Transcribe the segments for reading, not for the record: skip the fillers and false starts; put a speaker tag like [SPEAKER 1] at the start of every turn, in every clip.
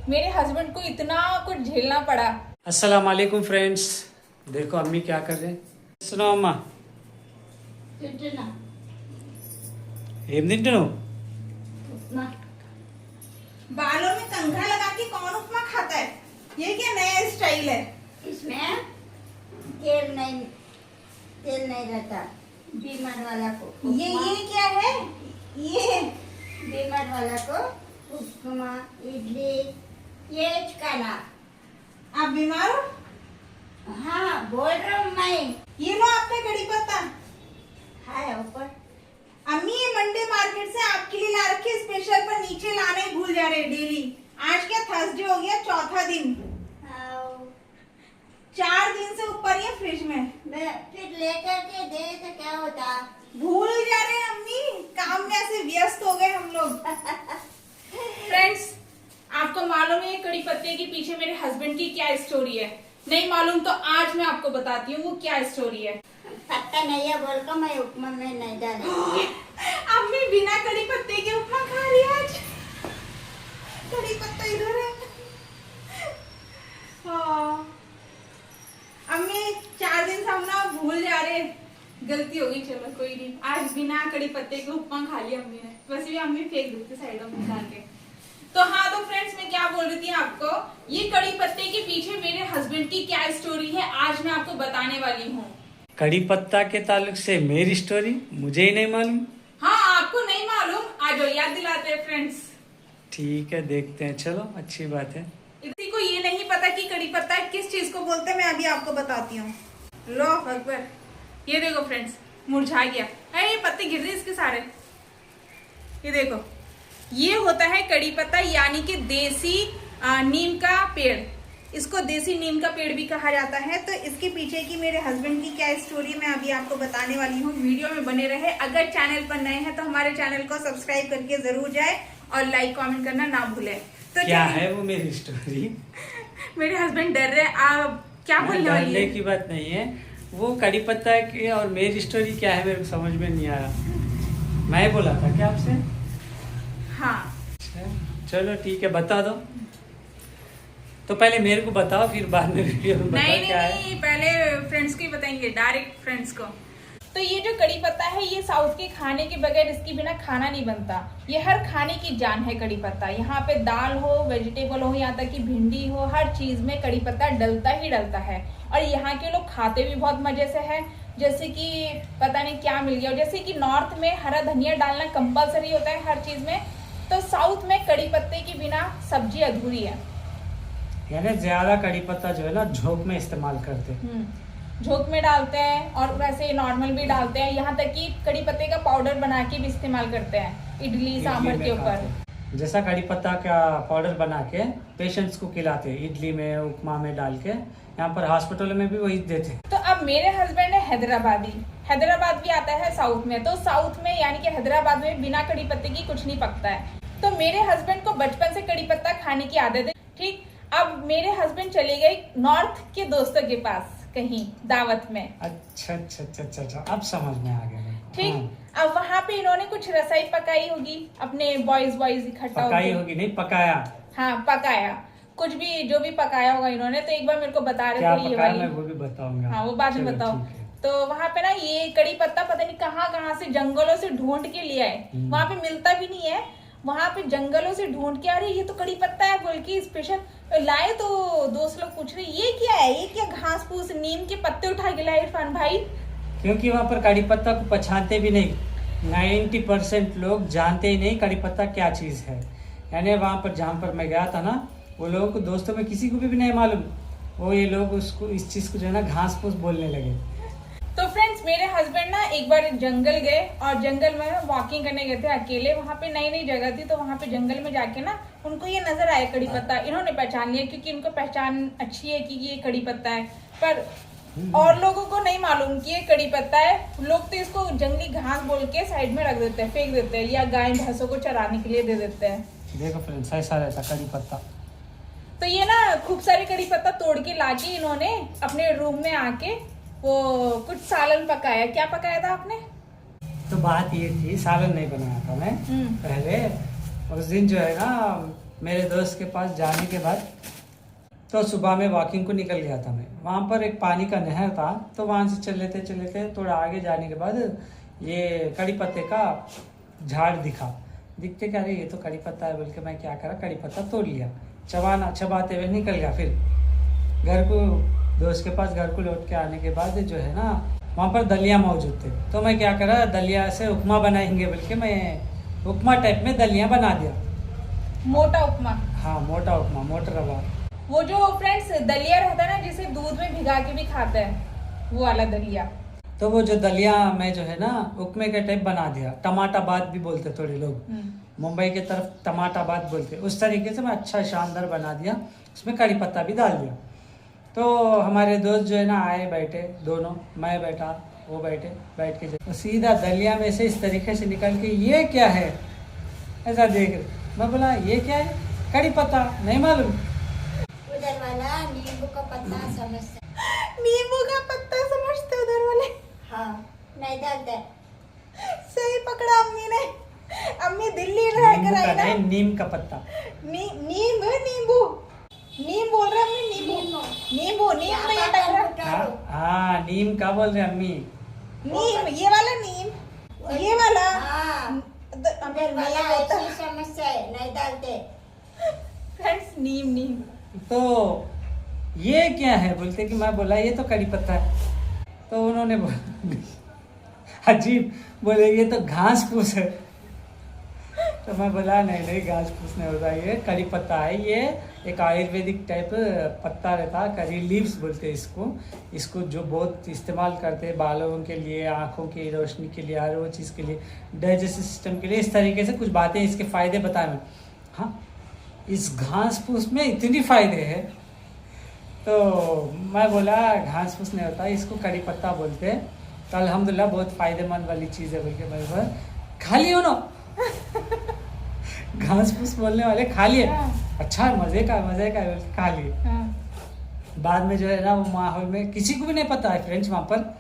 [SPEAKER 1] मेरे हस्बैंड को इतना कुछ झेलना पड़ा।
[SPEAKER 2] अस्सलाम वालेकुम फ्रेंड्स। देखो अम्मी क्या कर रहे हैं। सुनो अम्मा,
[SPEAKER 3] తింటున్నా
[SPEAKER 2] ఏం తింటున్నావు?
[SPEAKER 3] ఉప్మా
[SPEAKER 1] बालों में कंघा लगा के कौन उपमा खाता है? ये क्या नया स्टाइल है?
[SPEAKER 3] इसमें तेल नहीं रहता बीमार वाला को
[SPEAKER 1] ये क्या है? ये
[SPEAKER 3] बीमार वाला को उपमा इडली ये खाना।
[SPEAKER 1] आप बीमार हो?
[SPEAKER 3] हाँ बोल रहा हूँ मैं।
[SPEAKER 1] ये लो आपका कड़ी पत्ता।
[SPEAKER 3] है ऊपर
[SPEAKER 1] अम्मी ये मंडे मार्केट से आपके लिए ला रखे स्पेशल, पर नीचे लाने ही भूल जा रहे डेली। आज क्या थर्सडे हो गया, चौथा दिन।
[SPEAKER 3] आओ,
[SPEAKER 1] 4 दिन से ऊपर ही है फ्रिज में।
[SPEAKER 3] मैं फिर लेकर के दे तो क्या होता।
[SPEAKER 1] भूल जा रहे हैं अम्मी, काम में ऐसे व्यस्त हो गए हम लोग। फ्रेंड्स, आपको मालूम है कड़ी पत्ते के पीछे मेरे हस्बैंड की क्या स्टोरी है? नहीं मालूम तो आज मैं आपको बताती हूँ वो क्या स्टोरी है।
[SPEAKER 3] पत्ता नहीं है बोल कर मैं उपमा में नहीं डाली।
[SPEAKER 1] अम्मी बिना कड़ी पत्ते के उपमा खा रही है आज। कड़ी पत्ता इधर है। हाँ। अम्मी 4 दिन से हम ना भूल जा रहे, गलती हो गई, चलो कोई नहीं। आज बिना कड़ी पत्ते के उपमा खा लिया अम्मी ने। वैसे भी अम्मी फेंक देती साइडों में डाल के। तो हाँ, तो फ्रेंड्स मैं क्या बोल रही थी आपको, ये कड़ी पत्ते के पीछे मेरे हस्बैंड की क्या स्टोरी है आज मैं आपको बताने वाली हूँ।
[SPEAKER 2] कड़ी पत्ता के ताल्लुक से मेरी स्टोरी मुझे ही नहीं मालूम।
[SPEAKER 1] हाँ, आपको नहीं मालूम, आज याद दिलाते हैं फ्रेंड्स।
[SPEAKER 2] ठीक है, देखते हैं, चलो अच्छी बात है।
[SPEAKER 1] किसी को ये नहीं पता कि कड़ी पत्ता किस चीज को बोलते हैं, मैं अभी आपको बताती हूँ। लो अकबर, ये देखो फ्रेंड्स, मुरझा गया है, ये पत्ते गिर रहे इसके सारे। ये देखो, ये होता है कड़ी पत्ता, यानी कि देसी नीम का पेड़। इसको देसी नीम का पेड़ भी कहा जाता है। तो इसके पीछे की मेरे हस्बैंड की क्या स्टोरी मैं अभी आपको बताने वाली हूँ। वीडियो में बने रहे। अगर चैनल पर नए हैं तो हमारे चैनल को सब्सक्राइब करके जरूर जाए और लाइक कमेंट करना ना भूलें। तो
[SPEAKER 2] क्या है वो मेरी स्टोरी?
[SPEAKER 1] मेरे हस्बैंड डर रहे, आप क्या बोलने वाली
[SPEAKER 2] डरने
[SPEAKER 1] है?
[SPEAKER 2] की बात नहीं है, वो कड़ी पत्ता की और मेरी स्टोरी क्या है मेरे को समझ में नहीं आ रहा। मैं बोला था क्या आपसे?
[SPEAKER 1] हाँ,
[SPEAKER 2] अच्छा, चलो ठीक है, बता दो। तो पहले मेरे को बताओ, फिर बाद में वीडियो में बताओ
[SPEAKER 1] नहीं
[SPEAKER 2] क्या है।
[SPEAKER 1] नहीं, पहले फ्रेंड्स को ही बताएंगे, डायरेक्ट फ्रेंड्स को। तो ये जो कड़ी पत्ता है, ये साउथ के खाने के बगैर इसके बिना खाना नहीं बनता। ये हर खाने की जान है कड़ी पत्ता। यहाँ पे दाल हो, वेजिटेबल हो, यहाँ तक कि भिंडी हो, हर चीज में कड़ी पत्ता डलता ही डलता है। और यहाँ के लोग खाते भी बहुत मजे से है, जैसे कि पता नहीं क्या मिल गया। जैसे कि नॉर्थ में हरा धनिया डालना कंपलसरी होता है हर चीज में, तो साउथ में कड़ी पत्ते के बिना सब्जी अधूरी है।
[SPEAKER 2] यानी ज्यादा कड़ी पत्ता जो है ना झोंक में इस्तेमाल करते हैं।
[SPEAKER 1] झोंक में डालते हैं और वैसे नॉर्मल भी डालते हैं। यहाँ तक कि कड़ी पत्ते का पाउडर बना के भी इस्तेमाल करते हैं इडली सांभर के ऊपर।
[SPEAKER 2] जैसा कड़ी पत्ता का पाउडर बना के पेशेंट्स को खिलाते हैं इडली में, उपमा में डाल के। यहाँ पर हॉस्पिटल में भी वही देते हैं।
[SPEAKER 1] तो अब मेरे हस्बैंड है हैदराबादी। हैदराबाद भी आता है साउथ में। तो साउथ में यानी कि हैदराबाद में बिना कड़ी पत्ते की कुछ नहीं पकता है। तो मेरे हस्बैंड को बचपन से कड़ी पत्ता खाने की आदत है। ठीक, अब मेरे हस्बैंड चले गए नॉर्थ के दोस्तों के पास कहीं दावत में।
[SPEAKER 2] अच्छा अच्छा अच्छा अच्छा अच्छा, अब समझ में आ गया।
[SPEAKER 1] ठीक,
[SPEAKER 2] हाँ।
[SPEAKER 1] अब वहाँ पे इन्होंने कुछ रसाई पकाई होगी, अपने बॉयज इकट्ठा
[SPEAKER 2] पकाई
[SPEAKER 1] होके।
[SPEAKER 2] होगी, नहीं पकाया।
[SPEAKER 1] हाँ, पकाया, कुछ भी जो भी पकाया होगा इन्होंने। तो एक बार मेरे को बता रहे
[SPEAKER 2] क्या
[SPEAKER 1] थे ये
[SPEAKER 2] पकाया
[SPEAKER 1] वाली।
[SPEAKER 2] मैं वो भी बताऊंगा।
[SPEAKER 1] हाँ, वो बाद में
[SPEAKER 2] चलो,
[SPEAKER 1] बताओ।
[SPEAKER 2] ठीक है।
[SPEAKER 1] तो वहाँ पे ना ये कड़ी पत्ता पता नहीं कहाँ से जंगलों से ढूंढ के लिया है। वहाँ पे मिलता भी नहीं है। वहाँ पे जंगलों से ढूंढ के, अरे ये तो कड़ी पत्ता है बोल के स्पेशल लाए। तो दोस्त लोग पूछ रहे ये क्या है, ये क्या घास फूस नीम के पत्ते उठा के लाए इरफान भाई?
[SPEAKER 2] क्योंकि वहाँ पर कड़ी पत्ता को पहचानते भी नहीं। 90% लोग जानते ही नहीं कड़ी पत्ता क्या चीज है। यानी वहाँ पर जहाँ पर मैं गया था ना, वो लोगों को दोस्तों में किसी को भी नहीं मालूम। वो ये लोग उसको इस चीज को जो है ना घास फूस बोलने लगे।
[SPEAKER 1] तो फ्रेंड्स, मेरे हस्बैंड ना एक बार जंगल गए और जंगल में वॉकिंग करने गए थे अकेले। वहाँ पे नई नई जगह थी, तो वहाँ पे जंगल में जाके ना उनको ये नजर आया कड़ी पत्ता। इन्होंने पहचान लिया क्योंकि इनको पहचान अच्छी है कि ये कड़ी पत्ता है। पर और लोगों को नहीं मालूम कि ये कड़ी पत्ता है। लोग तो इसको जंगली घास बोल के साइड में रख देते हैं, फेंक देते हैं, या गाय भैंसों को चराने के लिए दे देते हैं।
[SPEAKER 2] देखो फ्रेंड्स, ऐसा रहता कड़ी पत्ता।
[SPEAKER 1] तो ये ना खूब सारे कड़ी पत्ता तोड़ के लाके इन्होंने अपने रूम में आके वो कुछ सालन पकाया। क्या पकाया था आपने?
[SPEAKER 2] तो बात ये थी, सालन नहीं बनाया था मैं पहले। उस दिन जो है ना मेरे दोस्त के पास जाने के बाद तो सुबह में वॉकिंग को निकल गया था मैं। वहाँ पर एक पानी का नहर था, तो वहाँ से चलते थोड़ा आगे जाने के बाद ये कड़ी पत्ते का झाड़ दिखते क्या रे, ये तो कड़ी पत्ता है बोल के मैं क्या करा, कड़ी पत्ता तोड़ लिया, चबाते हुए निकल गया। फिर घर को दोस्त के पास घर को लौट के आने के बाद जो है ना वहाँ पर दलिया मौजूद थे, तो मैं क्या करा, दलिया से उपमा बनाएंगे बोल के मैं उपमा टाइप में दलिया बना दिया।
[SPEAKER 1] मोटा उपमा?
[SPEAKER 2] हाँ, मोटा उपमा, मोटा रवा।
[SPEAKER 1] वो जो फ्रेंड्स दलिया रहता है ना जिसे दूध में भिगा के भी खाते हैं, वो वाला दलिया।
[SPEAKER 2] तो वो जो दलिया मैं जो है ना उपमे के टाइप बना दिया, टमाटाबाद भी बोलते थोड़े लोग, मुंबई के तरफ टमाटाबाद बोलते, उस तरीके से मैं अच्छा शानदार बना दिया। उसमें कड़ी पत्ता भी डाल दिया। तो हमारे दोस्त जो है ना आए, बैठे दोनों, मैं बैठा वो बैठ के तो सीधा दलिया में से इस तरीके से निकल के ये क्या है ऐसा देख रहे। मैं बोला ये क्या है, कड़ी पत्ता, नहीं मालूम।
[SPEAKER 3] उधर वाला नींबू का पत्ता समझते।
[SPEAKER 1] नींबू का पत्ता समझते उधर वाले?
[SPEAKER 3] हाँ, नहीं डालते।
[SPEAKER 1] सही पकड़ा अम्मी ने। अम्मी दिल्ली रह कर आई ना।
[SPEAKER 2] नीम का पत्ता।
[SPEAKER 1] नींबू नीम बोल रहे अम्मी, नींबू में ये टकरा।
[SPEAKER 2] हाँ, नीम का बोल रहे अम्मी।
[SPEAKER 1] नीम, ये वाला नीम, ये वाला।
[SPEAKER 3] उधर वाला ऐसी समस्या है, नहीं डालते।
[SPEAKER 1] फ्रेंड्स, नीम।
[SPEAKER 2] तो ये क्या है बोलते कि मैं बोला ये तो कड़ी पत्ता है। तो उन्होंने अजीब बोले ये तो घास फूस है। तो मैं बोला नहीं घास फूस नहीं होता, ये कड़ी पत्ता है। ये एक आयुर्वेदिक टाइप पत्ता रहता है, करी लीव्स बोलते हैं इसको जो बहुत इस्तेमाल करते हैं बालों के लिए, आँखों की रोशनी के लिए, हर वो चीज़ के लिए, डाइजेस्टिव सिस्टम के लिए। इस तरीके से कुछ बातें इसके फ़ायदे बताए मैं। हाँ, इस घास फूस में इतनी फ़ायदे हैं। तो मैं बोला घास फूस नहीं होता, इसको कड़ी पत्ता बोलते हैं। तो अल्हम्दुलिल्लाह बहुत फ़ायदेमंद वाली चीज़ है बोल के मैं बोला खा लियो ना। घास फूस बोलने वाले खा लिए, अच्छा मज़े का खा लिए। बाद में जो है ना वो माहौल में किसी को भी नहीं पता है फ्रेंड्स, वहाँ पर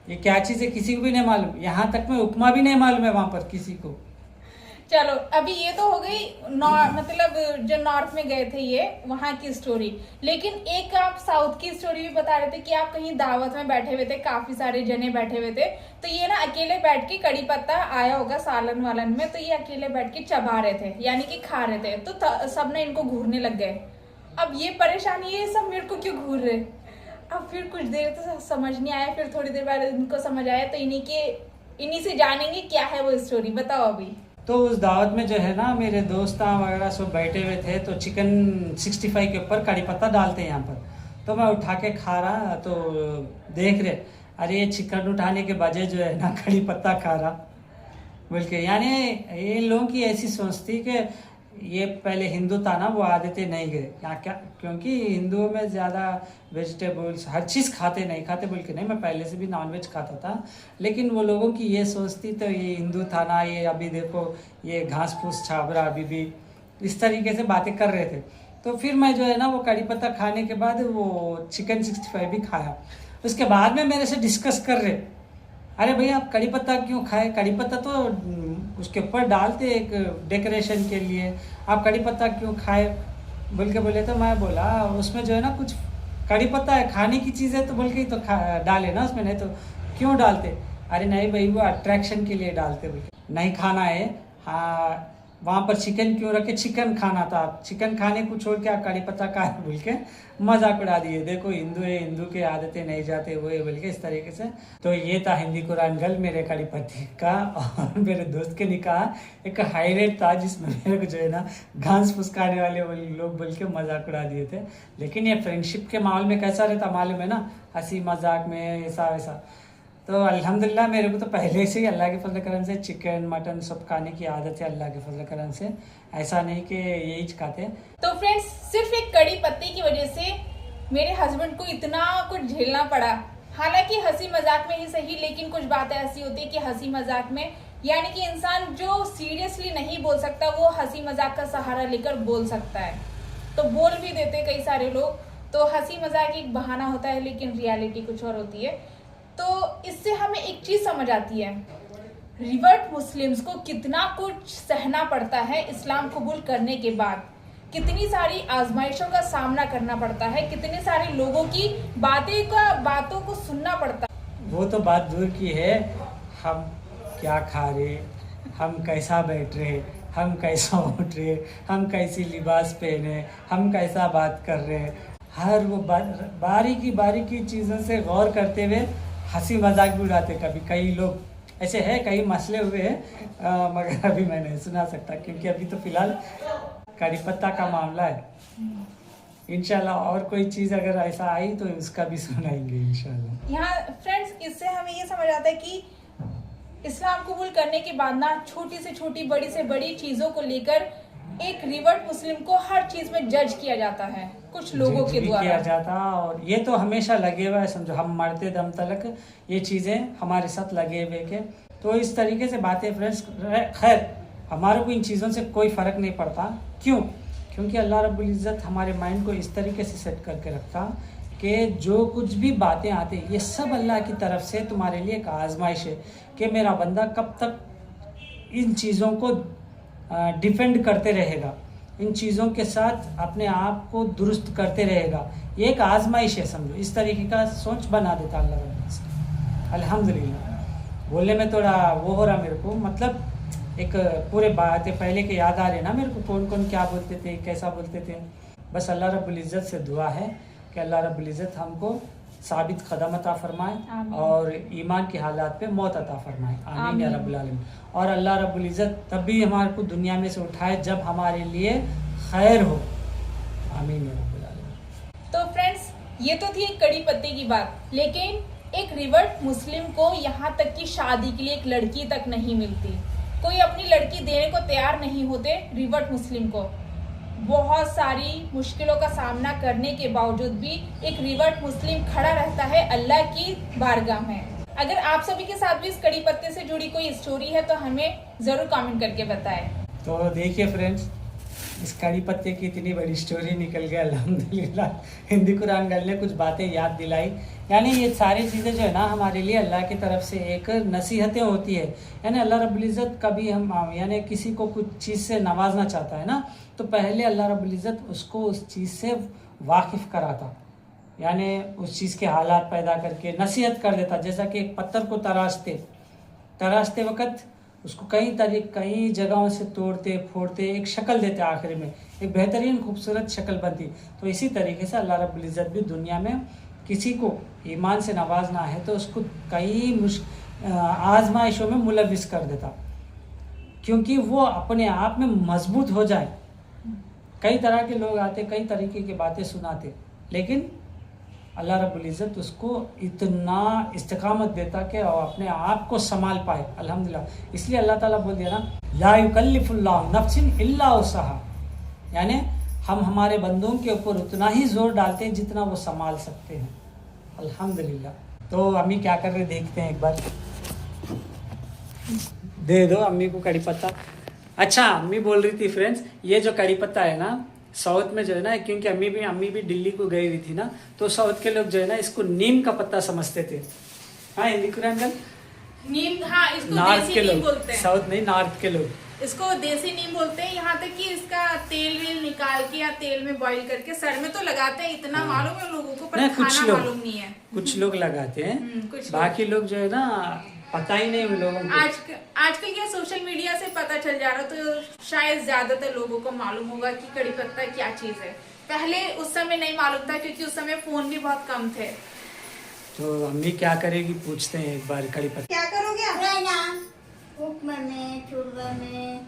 [SPEAKER 2] ये क्या चीज़ है किसी को भी नहीं मालूम। यहाँ तक में उपमा भी नहीं मालूम है वहाँ पर किसी को।
[SPEAKER 1] चलो, अभी ये तो हो गई मतलब जो नॉर्थ में गए थे ये वहां की स्टोरी। लेकिन एक आप साउथ की स्टोरी भी बता रहे थे कि आप कहीं दावत में बैठे हुए थे, काफी सारे जने बैठे हुए थे, तो ये ना अकेले बैठ के कड़ी पत्ता आया होगा सालन वालन में, तो ये अकेले बैठ के चबा रहे थे, यानी कि खा रहे थे। तो सबने इनको घूरने लग गए। अब ये परेशानी, ये सब मेरे को क्यों घूर रहे। अब फिर कुछ देर तो समझ नहीं आया, फिर थोड़ी देर बाद इनको समझ आया। तो इन्हीं से जानेंगे क्या है वो स्टोरी। बताओ अभी।
[SPEAKER 2] तो उस दावत में जो है ना मेरे दोस्त वगैरह सब बैठे हुए थे, तो चिकन 65 के ऊपर कड़ी पत्ता डालते हैं यहाँ पर। तो मैं उठा के खा रहा, तो देख रहे अरे ये चिकन उठाने के बजाय जो है ना कड़ी पत्ता खा रहा बोल के। यानी ये लोगों की ऐसी सोच थी कि ये पहले हिंदू था ना, वो आदतें नहीं गए क्या, क्योंकि हिंदुओं में ज़्यादा वेजिटेबल्स हर चीज़ नहीं खाते बोल के नहीं, मैं पहले से भी नॉनवेज खाता था। लेकिन वो लोगों की ये सोचती तो ये हिंदू था ना, ये अभी देखो ये घास फूस छाबरा अभी भी, इस तरीके से बातें कर रहे थे। तो फिर मैं जो है ना वो कड़ी पत्ता खाने के बाद वो चिकन 65 भी खाया। उसके बाद में मेरे से डिस्कस कर रहे, अरे भैया आप कड़ी पत्ता क्यों खाए, कड़ी पत्ता तो उसके ऊपर डालते एक डेकोरेशन के लिए, आप कड़ी पत्ता क्यों खाए बोल के बोले। तो मैं बोला उसमें जो है ना कुछ कड़ी पत्ता है खाने की चीज़ है तो बोल के तो डाले ना उसमें, नहीं तो क्यों डालते। अरे नहीं भाई वो अट्रैक्शन के लिए डालते बोल के, नहीं खाना है। हाँ, वहाँ पर चिकन क्यों रखे, चिकन खाना था, चिकन खाने को छोड़ के आप कड़ी पत्ता खाए बोल के मजाक उड़ा दिए। देखो हिंदू है, हिंदू के आदतें नहीं जाते वो है बोल के इस तरीके से। तो ये था हिंदी कुरान गल मेरे कड़ी पत्ते का और मेरे दोस्त के निकाह एक हाईलाइट था, जिसमें मेरे को जो है ना घास फूस खाने वाले लोग बोल के मजाक उड़ा दिए थे। लेकिन ये फ्रेंडशिप के माहौल में कैसा रहता मालूम है ना, हंसी मजाक में ऐसा वैसा। तो अल्हम्दुलिल्लाह मेरे को तो पहले से ही अल्लाह के फजल करम से चिकन मटन सब खाने की आदत है अल्लाह के फजल करम से, ऐसा नहीं कि यही खाते।
[SPEAKER 1] तो फ्रेंड्स, सिर्फ एक कड़ी पत्ते की वजह से मेरे हस्बैंड को इतना कुछ झेलना पड़ा। हालांकि हंसी मजाक में ही सही, लेकिन कुछ बातें ऐसी होती है कि हंसी मजाक में यानी कि इंसान जो सीरियसली नहीं बोल सकता वो हंसी मजाक का सहारा लेकर बोल सकता है। तो बोल भी देते कई सारे लोग। तो हंसी मजाक एक बहाना होता है, लेकिन रियलिटी कुछ और होती है। तो इससे हमें एक चीज समझ आती है, रिवर्ट मुस्लिम्स को कितना कुछ सहना पड़ता है इस्लाम कबूल करने के बाद। कितनी सारी आजमाइशों का सामना करना पड़ता है, कितने सारे लोगों की बातों को सुनना पड़ता है।
[SPEAKER 2] वो तो बात दूर की है, हम क्या खा रहे, हम कैसा बैठ रहे, हम कैसा उठ रहे, हम कैसी लिबास पहने, हम कैसा बात कर रहे, हर वो बारीकी बारीकी चीज़ों से गौर करते हुए हंसी मजाक भी उड़ाते। कभी कई लोग ऐसे हैं, कई मसले हुए हैं, मगर अभी मैं नहीं सुना सकता क्योंकि अभी तो फिलहाल कड़ी पत्ता का मामला है। इंशाल्लाह और कोई चीज़ अगर ऐसा आई तो उसका भी सुनाएंगे इंशाल्लाह।
[SPEAKER 1] यहाँ फ्रेंड्स, इससे हमें ये समझ आता है कि इस्लाम कबूल करने के बाद ना छोटी से छोटी, बड़ी से बड़ी चीजों को लेकर एक रिवर्ट मुस्लिम को हर चीज में जज किया जाता है कुछ लोगों के द्वारा
[SPEAKER 2] किया जाता। और ये तो हमेशा लगे हुआ है, समझो हम मरते दम तक ये चीज़ें हमारे साथ लगे हुए के। तो इस तरीके से बातें फ्रेंड्स, खैर हमारे को इन चीज़ों से कोई फ़र्क नहीं पड़ता। क्यों? क्योंकि अल्लाह रब्बुल इज़्ज़त हमारे माइंड को इस तरीके से सेट करके रखता कि जो कुछ भी बातें आती ये सब अल्लाह की तरफ से तुम्हारे लिए एक आजमाइश है कि मेरा बंदा कब तक इन चीज़ों को डिफेंड करते रहेगा, इन चीज़ों के साथ अपने आप को दुरुस्त करते रहेगा। ये एक आजमाइश है, समझो। इस तरीके का सोच बना देता अल्लाह रब्बुल इज़्ज़त। अल्हम्दुलिल्लाह बोलने में थोड़ा वो हो रहा मेरे को, मतलब एक पूरे बातें पहले के याद आ रहे ना मेरे को, कौन कौन क्या बोलते थे, कैसा बोलते थे। बस अल्लाह रब्बुल इज़्ज़त से दुआ है कि अल्लाह रब्बुल इज़्ज़त हमको साबित कदम अता फरमाए और ईमान की हालात पे मौत अता फरमाए। आमीन या रब्बुल आलमीन। और अल्लाह रब्बुल इज़्ज़त तब भी हमारे को दुनिया में से उठाए जब हमारे लिए खैर हो। आमीन या रब्बुल आलमीन।
[SPEAKER 1] तो फ्रेंड्स, ये तो थी एक कड़ी पत्ते की बात, लेकिन एक रिवर्ट मुस्लिम को यहाँ तक कि शादी के लिए एक लड़की तक नहीं मिलती। कोई अपनी लड़की देने को तैयार नहीं होते रिवर्ट मुस्लिम को। बहुत सारी मुश्किलों का सामना करने के बावजूद भी एक रिवर्ट मुस्लिम खड़ा रहता है अल्लाह की बारगाह में। अगर आप सभी के साथ भी इस कड़ी पत्ते से जुड़ी कोई स्टोरी है तो हमें जरूर कमेंट करके बताएं।
[SPEAKER 2] तो देखिए फ्रेंड्स, इस कड़ी पत्ते की इतनी बड़ी स्टोरी निकल गई अल्हम्दुलिल्लाह। हिंदी कुरान गर्ल ने कुछ बातें याद दिलाई। यानी ये सारी चीज़ें जो है ना हमारे लिए अल्लाह की तरफ से एक नसीहतें होती है। यानी अल्लाह रब्बुल इज़्ज़त कभी हम यानी किसी को कुछ चीज़ से नवाजना चाहता है ना, तो पहले अल्लाह रब्बुल इज़्ज़त उसको उस चीज़ से वाकिफ़ कराता, यानी उस चीज़ के हालात पैदा करके नसीहत कर देता। जैसा कि एक पत्थर को तराशते वक़्त उसको कई जगहों से तोड़ते फोड़ते एक शक्ल देते, आखिर में एक बेहतरीन खूबसूरत शक्ल बनती। तो इसी तरीके से अल्लाह रब्बुल इज़्ज़त भी दुनिया में किसी को ईमान से नवाजना है तो उसको कई आजमाइशों में मुलविस कर देता, क्योंकि वो अपने आप में मजबूत हो जाए। कई तरह के लोग आते, कई तरीके की बातें सुनाते, लेकिन अल्लाह रब्बुल इज़्ज़त उसको इतना इस्तिकामत देता कि वो अपने आप को संभाल पाए। अल्हम्दुलिल्लाह। इसलिए अल्लाह ताला बोल दिया ना, ला युकल्लिफुल्लाहु नफ्सिन इल्ला वुसअहा, यानी हम हमारे बंदों के ऊपर उतना ही जोर डालते हैं जितना वो संभाल सकते हैं। अल्हम्दुलिल्लाह। तो अम्मी क्या कर रहे देखते हैं एक बार। दे दो अम्मी को कड़ी पत्ता। अच्छा, अम्मी बोल रही थी फ्रेंड्स, ये जो कड़ी पत्ता है ना साउथ में जो है ना, क्योंकि अम्मी भी दिल्ली को गई हुई थी ना, तो साउथ के लोग जो है ना इसको नीम का पत्ता समझते थे। हाँ हिंदी कुरान
[SPEAKER 1] नीम, हाँ इसको
[SPEAKER 2] नॉर्थ
[SPEAKER 1] देसी
[SPEAKER 2] के
[SPEAKER 1] नीम
[SPEAKER 2] लोग,
[SPEAKER 1] बोलते हैं।
[SPEAKER 2] साउथ नहीं नॉर्थ के लोग
[SPEAKER 1] इसको देसी नीम बोलते हैं। यहाँ तक कि इसका तेल वेल निकाल के या तेल में बॉईल करके सर में तो लगाते हैं, इतना मालूम है लोगों को, पर खाना मालूम नहीं है।
[SPEAKER 2] कुछ लोग लगाते हैं,
[SPEAKER 1] कुछ
[SPEAKER 2] बाकी लोग जो है ना पता ही नहीं उन लोगों को।
[SPEAKER 1] आजकल क्या सोशल मीडिया से पता चल जा रहा, तो शायद ज्यादातर लोगों को मालूम होगा कि कड़ी पत्ता क्या चीज है। पहले उस समय नहीं मालूम था, क्योंकि उस समय फोन भी बहुत कम थे।
[SPEAKER 2] तो अम्मी क्या करेगी पूछते हैं एक बार। कड़ी पत्ता
[SPEAKER 1] क्या करोगे आप?
[SPEAKER 3] उपमा में, चूरमा में,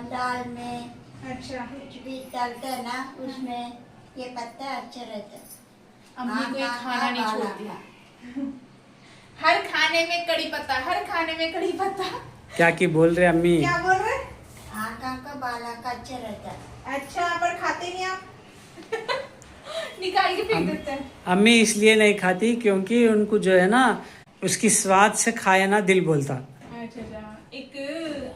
[SPEAKER 3] दाल में,
[SPEAKER 1] अच्छा,
[SPEAKER 3] कुछ भी डालते हैं ना उसमें ये पत्ता अच्छा रहता है।
[SPEAKER 1] अम्मी को ये खाना नहीं छोड़ती। हर खाने में कड़ी पत्ता, हर खाने में कड़ी पत्ता।
[SPEAKER 2] क्या की बोल रहे अम्मी?
[SPEAKER 1] क्या बोल रहे?
[SPEAKER 3] आँखों का बाला का अच्छा रहता है।
[SPEAKER 1] अच्छा, पर खाते नहीं आप? निकाल के फेंक देते हैं।
[SPEAKER 2] अम्मी इसलिए नहीं खाती क्योंकि उनको जो है ना उसकी स्वाद से खाया ना दिल बोलता।
[SPEAKER 1] अच्छा, एक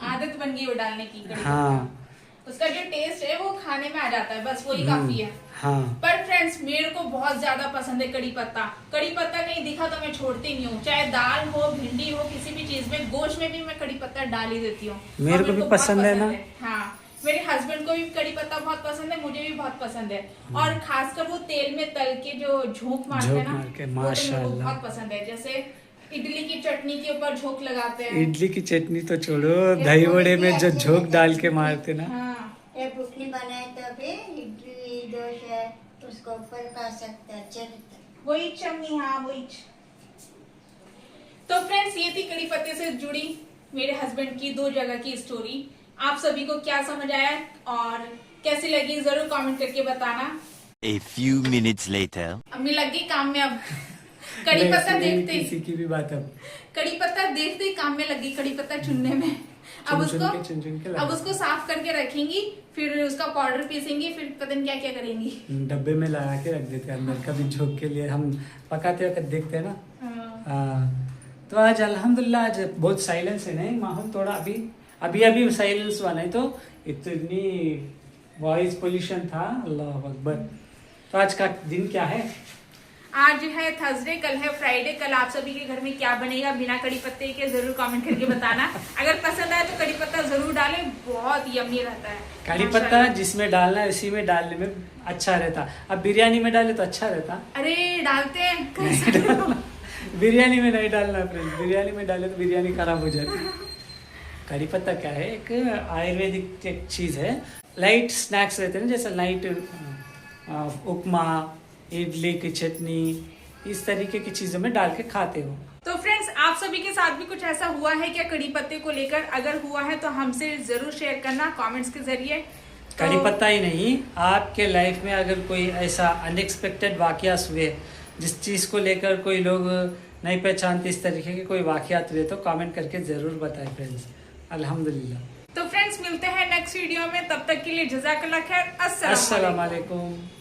[SPEAKER 1] आदत बन गई वो डालने की कड़ी
[SPEAKER 2] हाँ,
[SPEAKER 1] पत्ता। उसका जो टेस्ट है वो खाने में आ जाता है, बस वही काफी है।
[SPEAKER 2] हाँ।
[SPEAKER 1] पर फ्रेंड्स, मेरे को बहुत ज्यादा पसंद है कड़ी पत्ता। कड़ी पत्ता कहीं दिखा तो मैं छोड़ती नहीं हूँ, चाहे दाल हो, भिंडी हो, किसी भी चीज में, गोश्त में भी मैं कड़ी पत्ता डाल ही देती हूँ।
[SPEAKER 2] मेरे को भी
[SPEAKER 1] बहुत
[SPEAKER 2] पसंद है ना।
[SPEAKER 1] हाँ, मेरे हस्बैंड को भी कड़ी पत्ता बहुत पसंद है, मुझे भी बहुत पसंद है। और खासकर वो तेल में तल के जो झोंक मारते हैं ना,
[SPEAKER 2] झोंक मार के,
[SPEAKER 1] वो तो मेरे को
[SPEAKER 2] माशाल्लाह।
[SPEAKER 1] बहुत पसंद है। जैसे इडली की चटनी के ऊपर झोंक लगाते हैं।
[SPEAKER 2] इडली की चटनी तो छोड़ो, दही वड़े में जो झोंक डाल के मारते ना,
[SPEAKER 1] हाँ,
[SPEAKER 3] ये बुकनी बनाए तो भी इडली डोसा उसको ऊपर खा सकते हैं, अच्छे रहते हैं।
[SPEAKER 1] वही चम्मी, हाँ वही। तो फ्रेंड्स, ये थी कड़ी पत्ते से जुड़ी मेरे हस्बैंड की 2 जगह की स्टोरी। आप सभी को क्या समझ आया और कैसी लगी जरूर कमेंट करके बताना।
[SPEAKER 4] A few minutes later.
[SPEAKER 1] अम्मी लग गई काम में अब। कड़ी पत्ता देखते ही,
[SPEAKER 2] किसी की भी बात अब
[SPEAKER 1] कड़ी पत्ता देखते ही काम में लगी, कड़ी पत्ता चुनने में। अब
[SPEAKER 2] चुन के
[SPEAKER 1] उसको
[SPEAKER 2] लगा।
[SPEAKER 1] अब उसको साफ करके रखेंगी, फिर उसका पाउडर पीसेंगी, फिर पता नहीं क्या क्या करेंगी।
[SPEAKER 2] डब्बे में लगा के रख देते हैं अंदर, कभी झोंक के लिए हम पकाते वक्त देखते हैं ना।
[SPEAKER 1] हाँ।
[SPEAKER 2] हाँ, तो आज अल्हम्दुलिल्लाह आज बहुत साइलेंस है, नहीं माहौल थोड़ा अभी साइलेंस हुआ, नहीं तो इतनी वॉइस पोल्यूशन था, अल्लाह अकबर। तो आज का दिन क्या है?
[SPEAKER 1] आज है थर्सडे, कल है फ्राइडे। कल आप सभी के घर में क्या बनेगा बिना कड़ी पत्ते के जरूर कमेंट करके बताना। अगर पसंद आए तो कड़ी पत्ता जरूर डालें, बहुत यम्मी रहता है
[SPEAKER 2] कड़ी पत्ता
[SPEAKER 1] माशाल्लाह।
[SPEAKER 2] जिसमें डालना है उसी में डालने में अच्छा रहता। अब बिरयानी में डाले तो अच्छा रहता,
[SPEAKER 1] अरे डालते हैं कई सारे लोग।
[SPEAKER 2] बिरयानी में नहीं डालना फ्रेंड, बिरयानी में डाले तो बिरयानी खराब हो जाती है। कड़ी पत्ता क्या है, एक आयुर्वेदिक एक चीज़ है। लाइट स्नैक्स रहते हैं ना, जैसे लाइट उपमा, इडली की चटनी, इस तरीके की चीज़ों में डाल के खाते हो।
[SPEAKER 1] तो फ्रेंड्स, आप सभी के साथ भी कुछ ऐसा हुआ है क्या कड़ी पत्ते को लेकर? अगर हुआ है तो हमसे जरूर शेयर करना कमेंट्स के जरिए।
[SPEAKER 2] कड़ी पत्ता ही नहीं, आपके लाइफ में अगर कोई ऐसा अनएक्सपेक्टेड वाकयात हुए, जिस चीज़ को लेकर कोई लोग नहीं पहचानते, इस तरीके के कोई वाकयात हुए तो कमेंट करके ज़रूर बताएं फ्रेंड्स। अल्हम्दुलिल्लाह।
[SPEAKER 1] तो फ्रेंड्स, मिलते हैं नेक्स्ट वीडियो में, तब तक के लिए जज़ाकल्लाह खैर। अस्सलाम
[SPEAKER 2] अस्सलाम
[SPEAKER 1] वालेकुम।
[SPEAKER 2] वालेकुम।